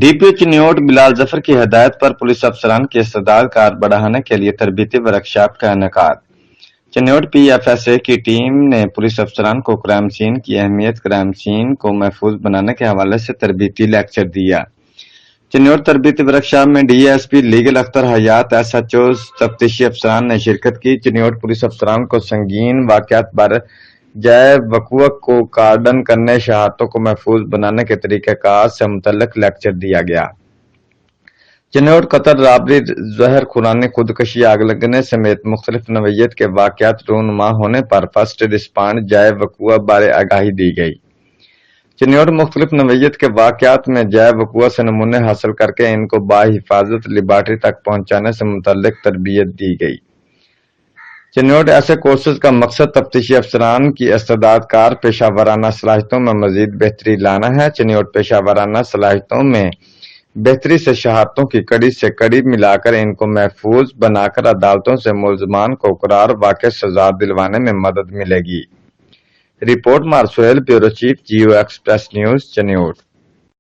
DPO Chiniot Bilal Zafar की हदायत पर पुलिस अफसरान की इस्तेदाद कार बढ़ाने के लिए तरबीती वर्कशॉप का इनेकाद। चिन्योट PFSA की टीम ने पुलिस अफसरान को क्राइम सीन की अहमियत, क्राइम सीन को महफूज बनाने के हवाले से तरबीती लेक्चर दिया। चिन्योट तरबीती वर्कशॉप में DSP लीगल अख्तर हयात, SHO तफ्तीशी अफसरान ने शिरकत की। चिन्योट पुलिस अफसरान को संगीन वाकयात बारे जय वक़ुआ को कार्डन करने, शहादतों को महफूज बनाने के तरीक़ाकार से मुतल्लिक लेक्चर दिया गया। चिन्योट कत्ल, राबरी, जहर खुरानी, खुदकशी, आग लगने समेत मुख्तलिफ नवैयत के वाकयात रूनुमा होने पर फर्स्ट रिस्पांड जय वक़ुआ बारे आगाही दी गई। चिन्योट मुख्तलिफ नवैयत के वाकयात में जय वक़ुआ से नमूने हासिल करके इनको बाहिफाजत लेबार्ट्री तक पहुंचाने से मुतल्लिक तरबियत दी गई। चिन्योट ऐसे कोर्सेज का मकसद तफ्तीशी अफसरान की इस्तेदाद कार पेशा वाराना सलाहियतों में मजीद बेहतरी लाना है। चिन्योट पेशा वाराना सलाहियतों में बेहतरी से शहादतों की कड़ी से कड़ी मिलाकर इनको महफूज बनाकर अदालतों से मुल्ज़मान को करार वाक़ई सजा दिलवाने में मदद मिलेगी। रिपोर्ट मार सुहेल, ब्यूरो चीफ, जियो एक्सप्रेस न्यूज, चिन्योट।